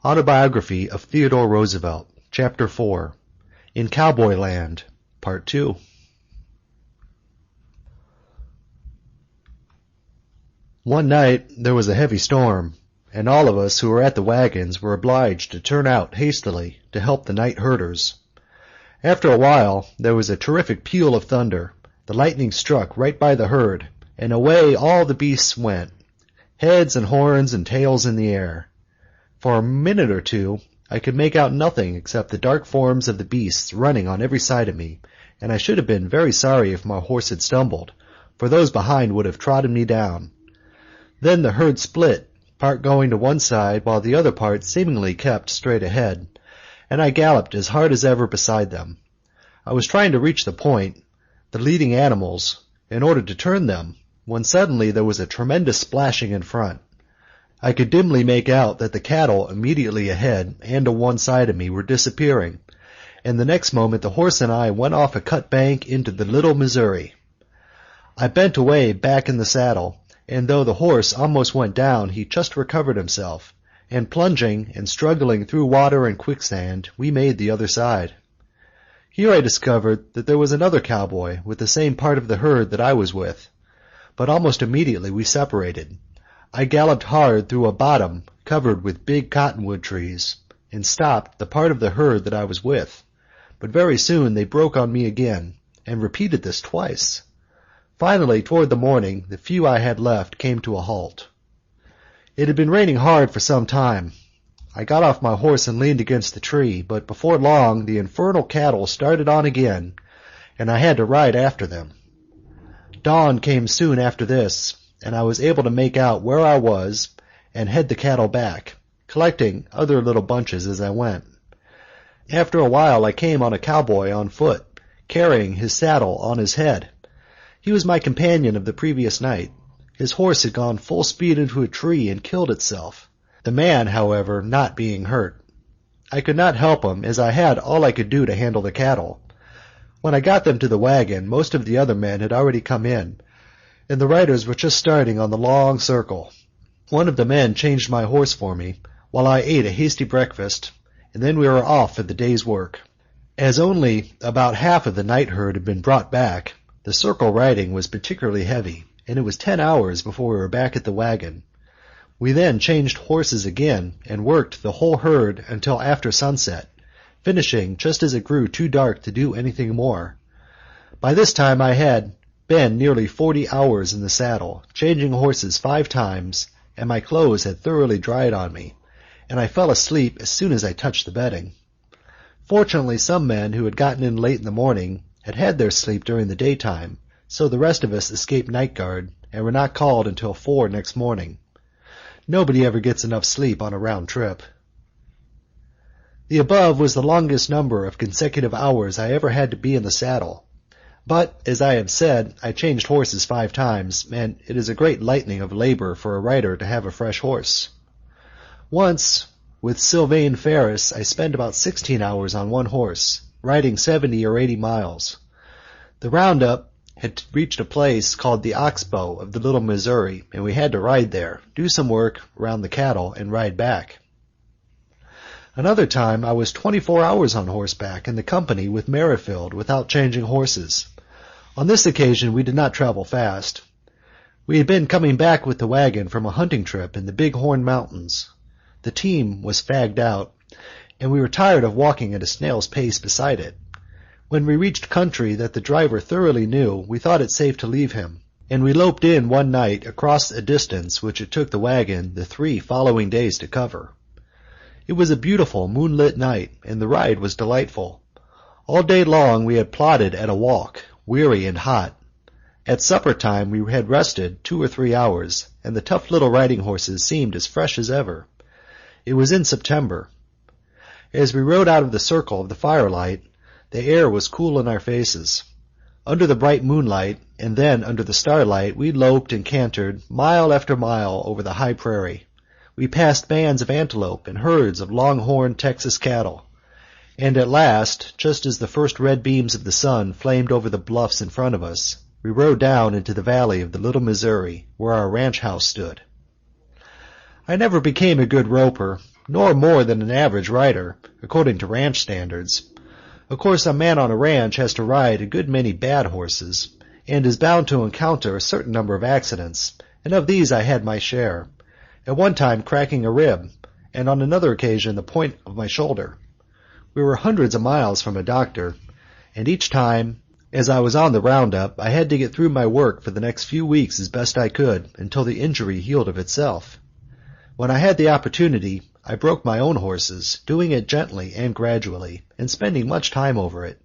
Autobiography of Theodore Roosevelt, Chapter 4, In Cowboy Land, Part 2. One night there was a heavy storm, and all of us who were at the wagons were obliged to turn out hastily to help the night herders. After a while there was a terrific peal of thunder. The lightning struck right by the herd, and away all the beasts went, heads and horns and tails in the air. For a minute or two I could make out nothing except the dark forms of the beasts running on every side of me, and I should have been very sorry if my horse had stumbled, for those behind would have trodden me down. Then the herd split, part going to one side while the other part seemingly kept straight ahead, and I galloped as hard as ever beside them. I was trying to reach the point, the leading animals, in order to turn them, when suddenly there was a tremendous splashing in front. I could dimly make out that the cattle immediately ahead and to one side of me were disappearing, and the next moment the horse and I went off a cut bank into the Little Missouri. I bent away back in the saddle, and though the horse almost went down, he just recovered himself, and plunging and struggling through water and quicksand, we made the other side. Here I discovered that there was another cowboy with the same part of the herd that I was with, but almost immediately we separated. I galloped hard through a bottom covered with big cottonwood trees, and stopped the part of the herd that I was with, but very soon they broke on me again, and repeated this twice. Finally, toward the morning, the few I had left came to a halt. It had been raining hard for some time. I got off my horse and leaned against the tree, but before long the infernal cattle started on again, and I had to ride after them. Dawn came soon after this, and I was able to make out where I was and head the cattle back, collecting other little bunches as I went. After a while I came on a cowboy on foot, carrying his saddle on his head. He was my companion of the previous night. His horse had gone full speed into a tree and killed itself, the man, however, not being hurt. I could not help him, as I had all I could do to handle the cattle. When I got them to the wagon, most of the other men had already come in, and the riders were just starting on the long circle. One of the men changed my horse for me, while I ate a hasty breakfast, and then we were off for the day's work. As only about half of the night herd had been brought back, the circle riding was particularly heavy, and it was 10 hours before we were back at the wagon. We then changed horses again and worked the whole herd until after sunset, finishing just as it grew too dark to do anything more. By this time I had been nearly 40 hours in the saddle, changing horses 5 times, and my clothes had thoroughly dried on me, and I fell asleep as soon as I touched the bedding. Fortunately, some men who had gotten in late in the morning had had their sleep during the daytime, so the rest of us escaped night guard and were not called until 4 next morning. Nobody ever gets enough sleep on a round trip. The above was the longest number of consecutive hours I ever had to be in the saddle. But, as I have said, I changed horses 5 times, and it is a great lightening of labor for a rider to have a fresh horse. Once, with Sylvain Ferris, I spent about 16 hours on one horse, riding 70 or 80 miles. The roundup had reached a place called the Oxbow of the Little Missouri, and we had to ride there, do some work around the cattle, and ride back. Another time I was 24 hours on horseback in the company with Merrifield without changing horses. On this occasion we did not travel fast. We had been coming back with the wagon from a hunting trip in the Big Horn Mountains. The team was fagged out, and we were tired of walking at a snail's pace beside it. When we reached country that the driver thoroughly knew, we thought it safe to leave him, and we loped in one night across a distance which it took the wagon the 3 following days to cover. It was a beautiful moonlit night, and the ride was delightful. All day long we had plodded at a walk, weary and hot. At supper time we had rested 2 or 3 hours, and the tough little riding horses seemed as fresh as ever. It was in September. As we rode out of the circle of the firelight, the air was cool in our faces. Under the bright moonlight, and then under the starlight, we loped and cantered mile after mile over the high prairie. We passed bands of antelope and herds of long-horned Texas cattle, and at last, just as the first red beams of the sun flamed over the bluffs in front of us, we rode down into the valley of the Little Missouri, where our ranch house stood. I never became a good roper, nor more than an average rider, according to ranch standards. Of course, a man on a ranch has to ride a good many bad horses, and is bound to encounter a certain number of accidents, and of these I had my share, at one time cracking a rib, and on another occasion the point of my shoulder. We were hundreds of miles from a doctor, and each time, as I was on the roundup, I had to get through my work for the next few weeks as best I could until the injury healed of itself. When I had the opportunity, I broke my own horses, doing it gently and gradually, and spending much time over it,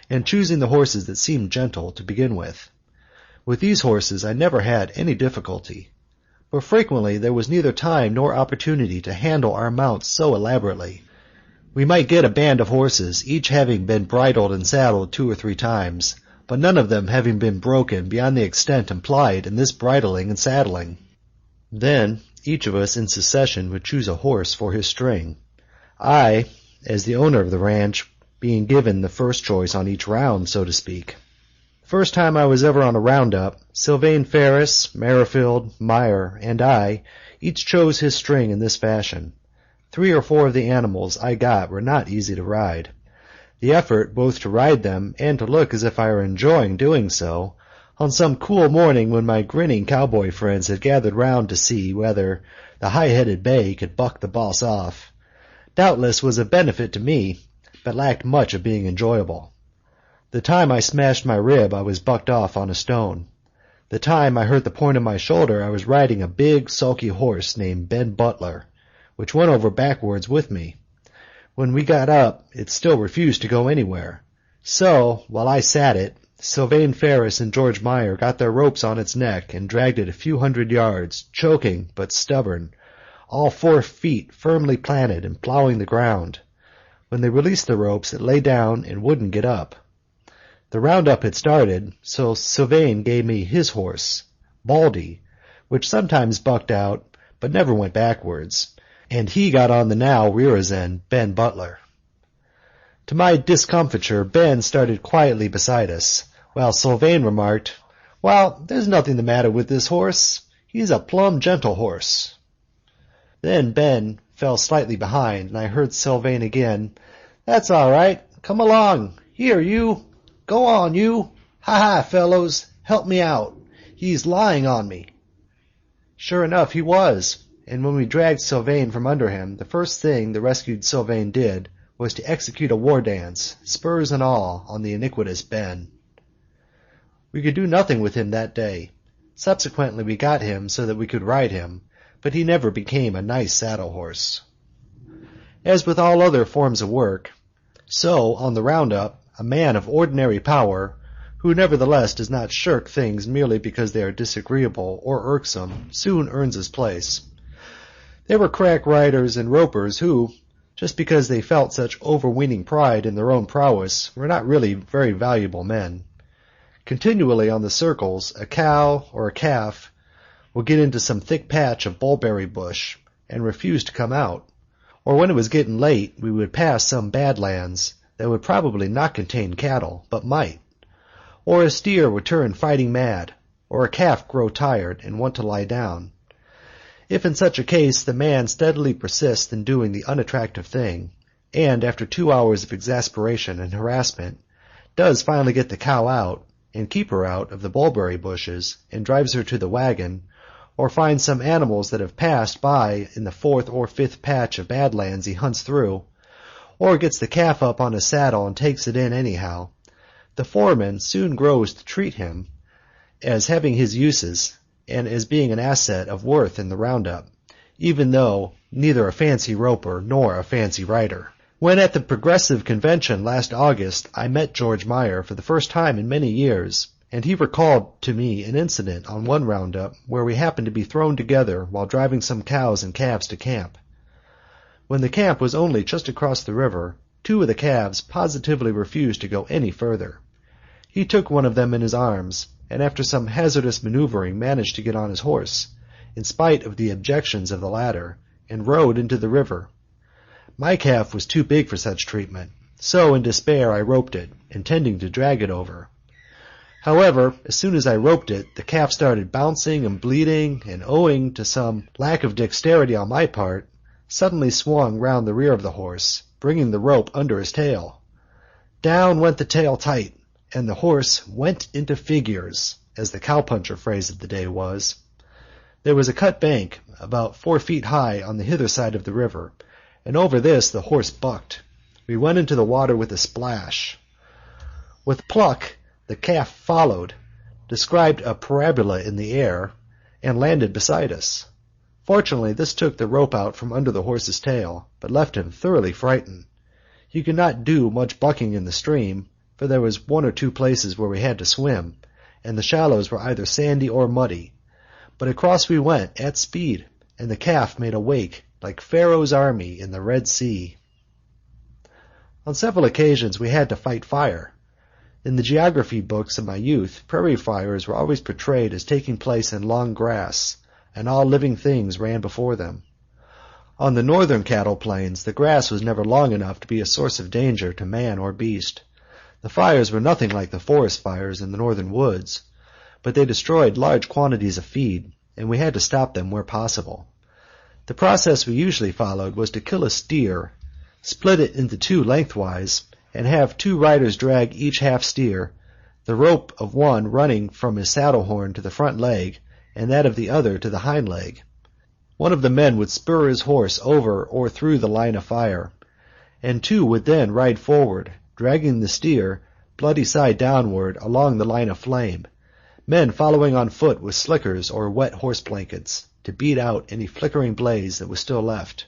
and choosing the horses that seemed gentle to begin with. With these horses I never had any difficulty, but frequently there was neither time nor opportunity to handle our mounts so elaborately. We might get a band of horses, each having been bridled and saddled 2 or 3 times, but none of them having been broken beyond the extent implied in this bridling and saddling. Then each of us in succession would choose a horse for his string, I, as the owner of the ranch, being given the first choice on each round, so to speak. The first time I was ever on a roundup, Sylvain Ferris, Merrifield, Meyer, and I each chose his string in this fashion. 3 or 4 of the animals I got were not easy to ride. The effort both to ride them and to look as if I were enjoying doing so, on some cool morning when my grinning cowboy friends had gathered round to see whether the high-headed bay could buck the boss off, doubtless was a benefit to me, but lacked much of being enjoyable. The time I smashed my rib I was bucked off on a stone. The time I hurt the point of my shoulder I was riding a big, sulky horse named Ben Butler, which went over backwards with me. When we got up, it still refused to go anywhere. So, while I sat it, Sylvain Ferris and George Meyer got their ropes on its neck and dragged it a few hundred yards, choking but stubborn, all 4 feet firmly planted and plowing the ground. When they released the ropes, it lay down and wouldn't get up. The roundup had started, so Sylvain gave me his horse, Baldy, which sometimes bucked out but never went backwards, and he got on the now rear's end, Ben Butler. To my discomfiture, Ben started quietly beside us, while Sylvain remarked, "Well, there's nothing the matter with this horse. He's a plumb gentle horse." Then Ben fell slightly behind, and I heard Sylvain again, "That's all right. Come along. Here, you. Go on, you. Ha-ha, fellows. Help me out. He's lying on me." Sure enough, he was, and when we dragged Sylvain from under him, the first thing the rescued Sylvain did was to execute a war dance, spurs and all, on the iniquitous Ben. We could do nothing with him that day. Subsequently we got him so that we could ride him, but he never became a nice saddle horse. As with all other forms of work, so on the roundup, a man of ordinary power, who nevertheless does not shirk things merely because they are disagreeable or irksome, soon earns his place. There were crack riders and ropers who, just because they felt such overweening pride in their own prowess, were not really very valuable men. Continually on the circles, a cow or a calf would get into some thick patch of bulberry bush and refuse to come out, or when it was getting late we would pass some bad lands that would probably not contain cattle, but might, or a steer would turn fighting mad, or a calf grow tired and want to lie down. If in such a case the man steadily persists in doing the unattractive thing, and after 2 hours of exasperation and harassment, does finally get the cow out, and keep her out of the bulberry bushes, and drives her to the wagon, or finds some animals that have passed by in the 4th or 5th patch of bad lands he hunts through, or gets the calf up on his saddle and takes it in anyhow, the foreman soon grows to treat him as having his uses, and as being an asset of worth in the roundup, even though neither a fancy roper nor a fancy rider. When at the Progressive Convention last August I met George Meyer for the first time in many years, and he recalled to me an incident on one roundup where we happened to be thrown together while driving some cows and calves to camp. When the camp was only just across the river, 2 of the calves positively refused to go any further. He took one of them in his arms, and after some hazardous maneuvering managed to get on his horse, in spite of the objections of the latter, and rode into the river. My calf was too big for such treatment, so in despair I roped it, intending to drag it over. However, as soon as I roped it, the calf started bouncing and bleating, and owing to some lack of dexterity on my part, suddenly swung round the rear of the horse, bringing the rope under his tail. Down went the tail tight, and the horse went into figures, as the cowpuncher phrase of the day was. There was a cut bank about 4 feet high on the hither side of the river, and over this the horse bucked. We went into the water with a splash. With pluck, the calf followed, described a parabola in the air, and landed beside us. Fortunately, this took the rope out from under the horse's tail, but left him thoroughly frightened. He could not do much bucking in the stream, for there was 1 or 2 places where we had to swim, and the shallows were either sandy or muddy. But across we went at speed, and the calf made a wake like Pharaoh's army in the Red Sea. On several occasions we had to fight fire. In the geography books of my youth, prairie fires were always portrayed as taking place in long grass, and all living things ran before them. On the northern cattle plains, the grass was never long enough to be a source of danger to man or beast. The fires were nothing like the forest fires in the northern woods, but they destroyed large quantities of feed, and we had to stop them where possible. The process we usually followed was to kill a steer, split it into 2 lengthwise, and have 2 riders drag each half steer, the rope of one running from his saddle horn to the front leg, and that of the other to the hind leg. One of the men would spur his horse over or through the line of fire, and 2 would then ride forward, dragging the steer, bloody side downward, along the line of flame, men following on foot with slickers or wet horse blankets, to beat out any flickering blaze that was still left.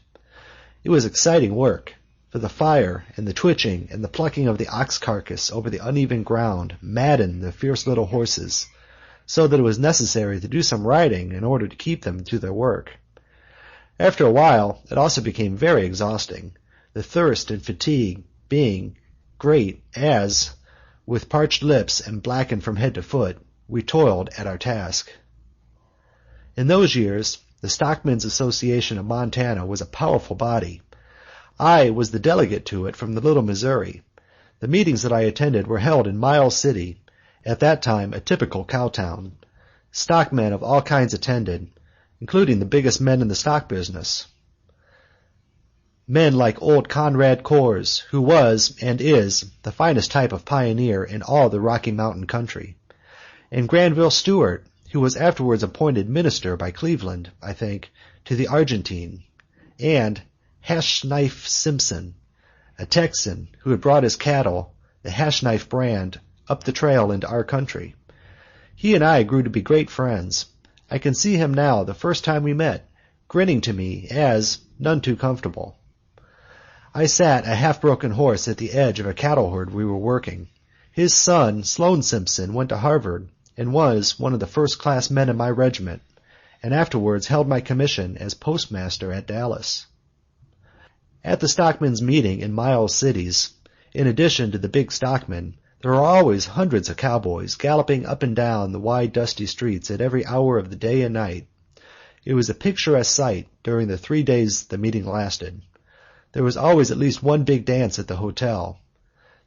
It was exciting work, for the fire and the twitching and the plucking of the ox carcass over the uneven ground maddened the fierce little horses, so that it was necessary to do some riding in order to keep them to their work. After a while, it also became very exhausting, the thirst and fatigue being great as, with parched lips and blackened from head to foot, we toiled at our task. In those years, the Stockmen's Association of Montana was a powerful body. I was the delegate to it from the Little Missouri. The meetings that I attended were held in Miles City, at that time a typical cow town. Stockmen of all kinds attended, including the biggest men in the stock business. Men like old Conrad Coors, who was, and is, the finest type of pioneer in all the Rocky Mountain country, and Granville Stewart, who was afterwards appointed minister by Cleveland, I think, to the Argentine, and Hash Knife Simpson, a Texan who had brought his cattle, the Hash Knife brand, up the trail into our country. He and I grew to be great friends. I can see him now, the first time we met, grinning to me as none too comfortable. I sat a half-broken horse at the edge of a cattle herd we were working. His son, Sloan Simpson, went to Harvard and was one of the first-class men in my regiment, and afterwards held my commission as postmaster at Dallas. At the stockmen's meeting in Miles Cities, in addition to the big stockmen, there were always hundreds of cowboys galloping up and down the wide dusty streets at every hour of the day and night. It was a picturesque sight during the 3 days the meeting lasted. There was always at least one big dance at the hotel.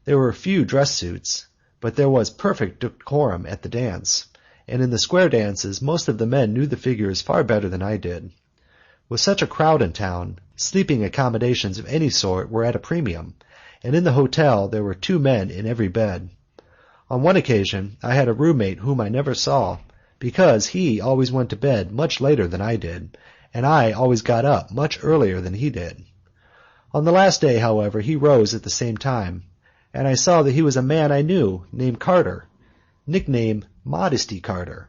There were few dress suits, but there was perfect decorum at the dance, and in the square dances most of the men knew the figures far better than I did. With such a crowd in town, sleeping accommodations of any sort were at a premium, and in the hotel there were 2 men in every bed. On one occasion I had a roommate whom I never saw, because he always went to bed much later than I did, and I always got up much earlier than he did. On the last day, however, he rose at the same time, and I saw that he was a man I knew named Carter, nicknamed Modesty Carter.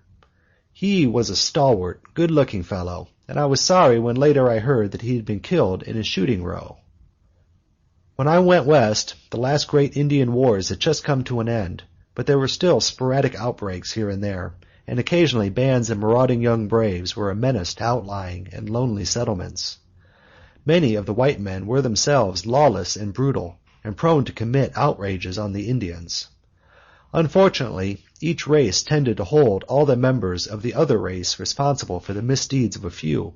He was a stalwart, good-looking fellow, and I was sorry when later I heard that he had been killed in a shooting row. When I went west, the last great Indian wars had just come to an end, but there were still sporadic outbreaks here and there, and occasionally bands of marauding young braves were a menace to outlying and lonely settlements. Many of the white men were themselves lawless and brutal, and prone to commit outrages on the Indians. Unfortunately, each race tended to hold all the members of the other race responsible for the misdeeds of a few,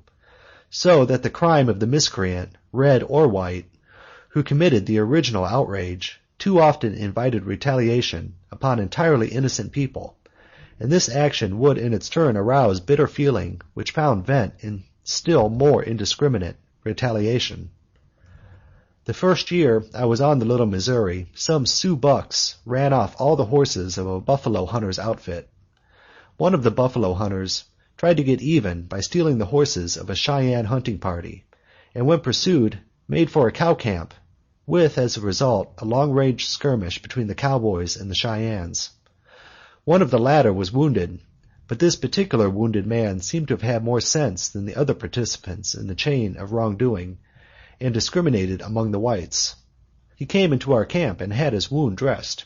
so that the crime of the miscreant, red or white, who committed the original outrage, too often invited retaliation upon entirely innocent people, and this action would in its turn arouse bitter feeling which found vent in still more indiscriminate retaliation. The first year I was on the Little Missouri, some Sioux bucks ran off all the horses of a buffalo hunter's outfit. One of the buffalo hunters tried to get even by stealing the horses of a Cheyenne hunting party, and when pursued, made for a cow camp, with, as a result, a long-range skirmish between the cowboys and the Cheyennes. One of the latter was wounded, but this particular wounded man seemed to have had more sense than the other participants in the chain of wrongdoing, and discriminated among the whites. He came into our camp and had his wound dressed.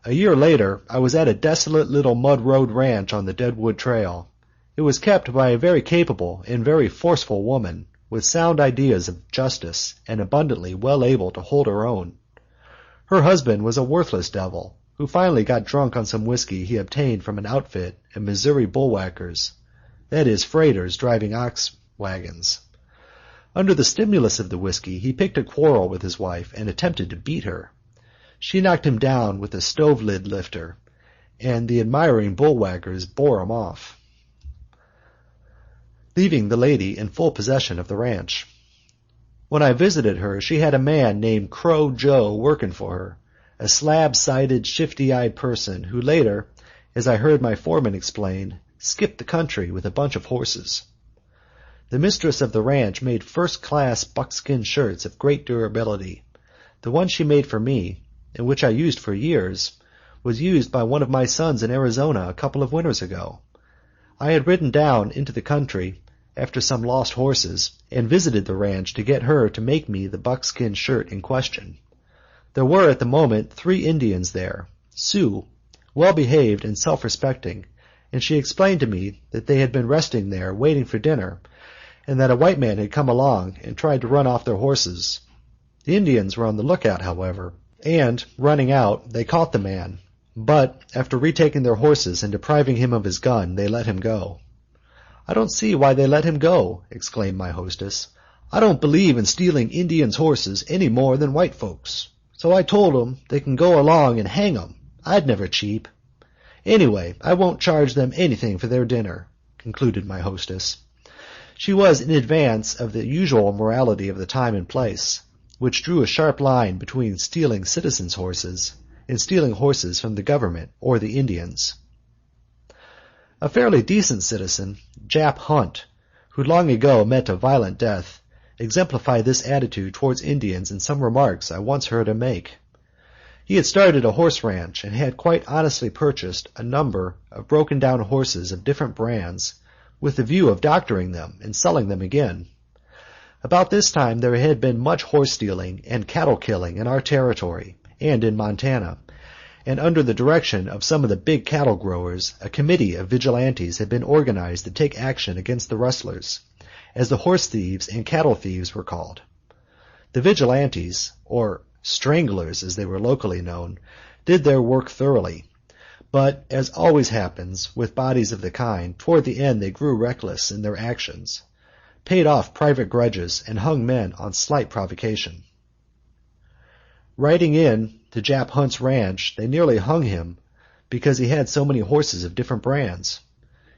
A year later, I was at a desolate little mud road ranch on the Deadwood Trail. It was kept by a very capable and very forceful woman, with sound ideas of justice and abundantly well able to hold her own. Her husband was a worthless devil, who finally got drunk on some whiskey he obtained from an outfit of Missouri bullwhackers, that is, freighters driving ox wagons. Under the stimulus of the whiskey, he picked a quarrel with his wife and attempted to beat her. She knocked him down with a stove-lid lifter, and the admiring bullwhackers bore him off, leaving the lady in full possession of the ranch. When I visited her, she had a man named Crow Joe working for her, a slab-sided, shifty-eyed person who later, as I heard my foreman explain, skipped the country with a bunch of horses. The mistress of the ranch made first-class buckskin shirts of great durability. The one she made for me, and which I used for years, was used by one of my sons in Arizona a couple of winters ago. I had ridden down into the country after some lost horses, and visited the ranch to get her to make me the buckskin shirt in question. There were at the moment 3 Indians there, Sioux, well-behaved and self-respecting, and she explained to me that they had been resting there waiting for dinner, and that a white man had come along and tried to run off their horses. The Indians were on the lookout, however, and, running out, they caught the man, but, after retaking their horses and depriving him of his gun, they let him go. "I don't see why they let him go," exclaimed my hostess. "I don't believe in stealing Indians' horses any more than white folks. So I told 'em they can go along and hang 'em. I'd never cheep. Anyway, I won't charge them anything for their dinner," concluded my hostess. She was in advance of the usual morality of the time and place, which drew a sharp line between stealing citizens' horses and stealing horses from the government or the Indians. A fairly decent citizen, Jap Hunt, who long ago met a violent death, exemplified this attitude towards Indians in some remarks I once heard him make. He had started a horse ranch and had quite honestly purchased a number of broken-down horses of different brands with the view of doctoring them and selling them again. About this time there had been much horse-stealing and cattle-killing in our territory and in Montana, and under the direction of some of the big cattle growers, a committee of vigilantes had been organized to take action against the rustlers, as the horse thieves and cattle thieves were called. The vigilantes, or stranglers as they were locally known, did their work thoroughly, but, as always happens with bodies of the kind, toward the end they grew reckless in their actions, paid off private grudges, and hung men on slight provocation. Riding in to Jap Hunt's ranch, they nearly hung him because he had so many horses of different brands.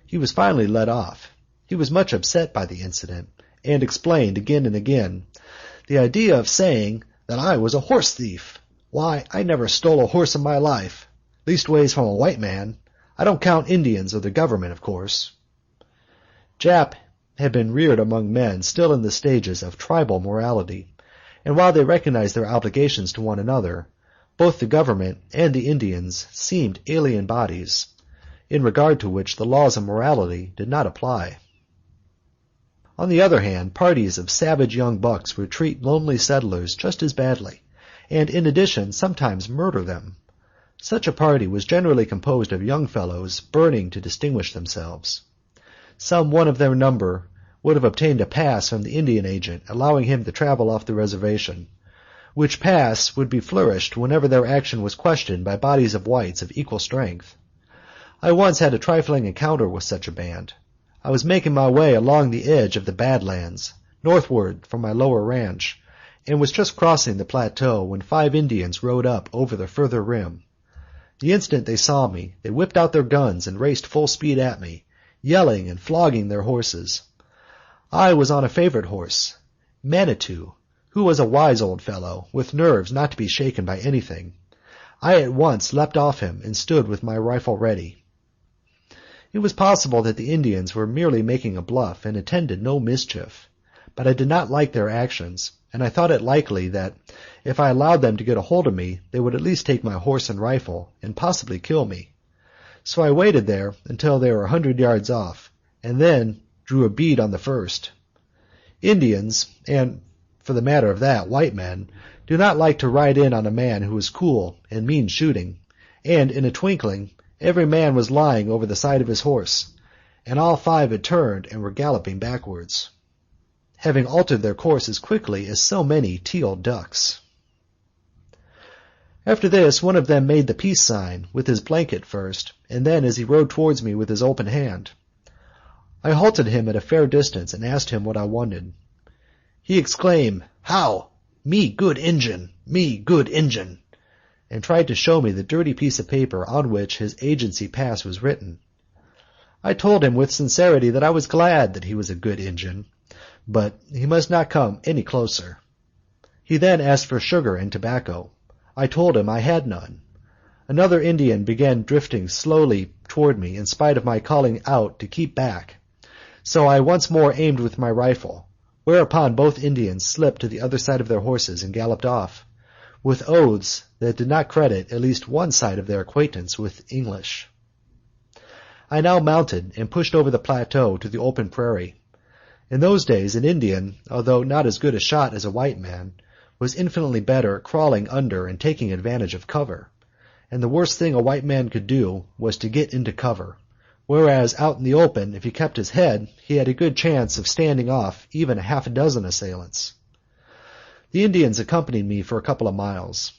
He was finally let off. He was much upset by the incident, and explained again and again, "The idea of saying that I was a horse thief! Why, I never stole a horse in my life, leastways from a white man. I don't count Indians or the government, of course." Jap had been reared among men still in the stages of tribal morality, and while they recognized their obligations to one another, both the government and the Indians seemed alien bodies, in regard to which the laws of morality did not apply. On the other hand, parties of savage young bucks would treat lonely settlers just as badly, and in addition sometimes murder them. Such a party was generally composed of young fellows burning to distinguish themselves. Some one of their number would have obtained a pass from the Indian agent allowing him to travel off the reservation, which pass would be flourished whenever their action was questioned by bodies of whites of equal strength. I once had a trifling encounter with such a band. I was making my way along the edge of the Bad Lands, northward from my lower ranch, and was just crossing the plateau when 5 Indians rode up over the further rim. The instant they saw me, they whipped out their guns and raced full speed at me, yelling and flogging their horses. I was on a favorite horse, Manitou, who was a wise old fellow, with nerves not to be shaken by anything. I at once leapt off him and stood with my rifle ready. It was possible that the Indians were merely making a bluff and intended no mischief, but I did not like their actions, and I thought it likely that if I allowed them to get a hold of me, they would at least take my horse and rifle, and possibly kill me. So I waited there until they were 100 yards off, and then drew a bead on the first. Indians, and for the matter of that, white men, do not like to ride in on a man who is cool and means shooting, and in a twinkling every man was lying over the side of his horse, and all 5 had turned and were galloping backwards, having altered their course as quickly as so many teal ducks. After this, one of them made the peace sign with his blanket first, and then as he rode towards me with his open hand. I halted him at a fair distance and asked him what I wanted. He exclaimed, "How? Me good Injun, me good Injun," and tried to show me the dirty piece of paper on which his agency pass was written. I told him with sincerity that I was glad that he was a good Injun, but he must not come any closer. He then asked for sugar and tobacco. I told him I had none. Another Indian began drifting slowly toward me in spite of my calling out to keep back, so I once more aimed with my rifle, whereupon both Indians slipped to the other side of their horses and galloped off, with oaths that did not credit at least one side of their acquaintance with English. I now mounted and pushed over the plateau to the open prairie. In those days an Indian, although not as good a shot as a white man, was infinitely better at crawling under and taking advantage of cover, and the worst thing a white man could do was to get into cover, whereas out in the open, if he kept his head, he had a good chance of standing off even 6 assailants. The Indians accompanied me for a couple of miles.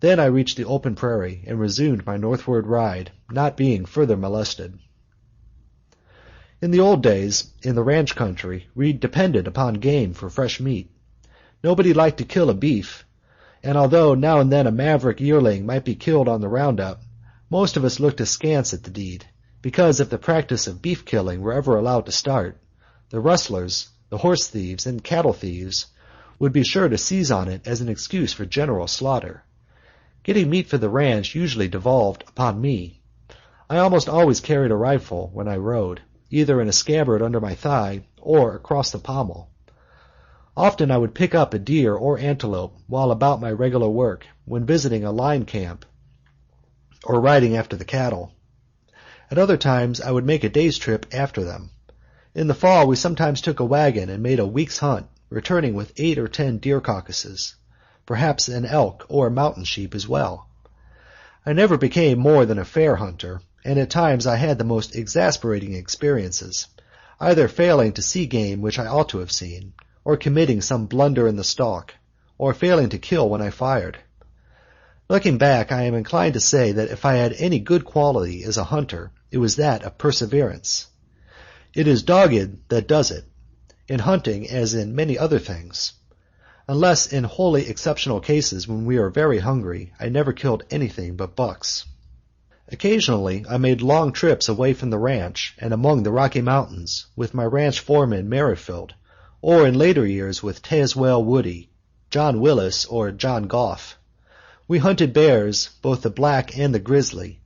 Then I reached the open prairie and resumed my northward ride, not being further molested. In the old days, in the ranch country, we depended upon game for fresh meat. Nobody liked to kill a beef, and although now and then a maverick yearling might be killed on the roundup, most of us looked askance at the deed, because if the practice of beef killing were ever allowed to start, the rustlers, the horse thieves, and cattle thieves would be sure to seize on it as an excuse for general slaughter. Getting meat for the ranch usually devolved upon me. I almost always carried a rifle when I rode, either in a scabbard under my thigh or across the pommel. Often I would pick up a deer or antelope while about my regular work, when visiting a line camp or riding after the cattle. At other times I would make a day's trip after them. In the fall we sometimes took a wagon and made a week's hunt, returning with 8 or 10 deer carcasses, perhaps an elk or a mountain sheep as well. I never became more than a fair hunter, and at times I had the most exasperating experiences, either failing to see game which I ought to have seen, or committing some blunder in the stalk, or failing to kill when I fired. Looking back, I am inclined to say that if I had any good quality as a hunter, it was that of perseverance. It is dogged that does it, in hunting as in many other things. Unless in wholly exceptional cases when we are very hungry, I never killed anything but bucks. Occasionally I made long trips away from the ranch and among the Rocky Mountains with my ranch foreman Merrifield, or in later years with Tazewell Woody, John Willis, or John Goff. We hunted bears, both the black and the grizzly,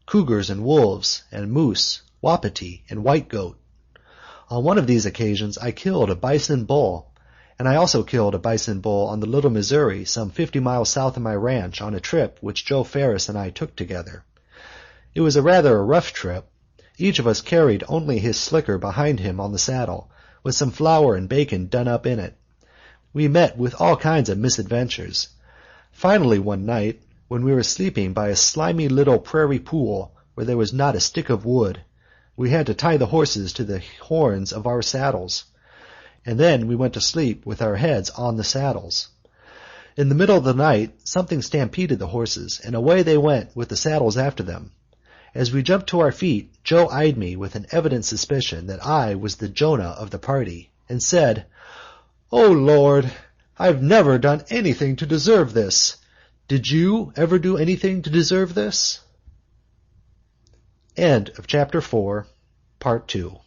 cougars and wolves, and moose, wapiti, and white goat. On one of these occasions I killed a bison bull, and I also killed a bison bull on the Little Missouri some 50 miles south of my ranch on a trip which Joe Ferris and I took together. It was rather a rough trip. Each of us carried only his slicker behind him on the saddle, with some flour and bacon done up in it. We met with all kinds of misadventures. Finally, one night, when we were sleeping by a slimy little prairie pool where there was not a stick of wood, we had to tie the horses to the horns of our saddles, and then we went to sleep with our heads on the saddles. In the middle of the night, something stampeded the horses, and away they went with the saddles after them. As we jumped to our feet, Joe eyed me with an evident suspicion that I was the Jonah of the party, and said, "Oh, Lord, I've never done anything to deserve this. Did you ever do anything to deserve this?" End of chapter 4, part 2.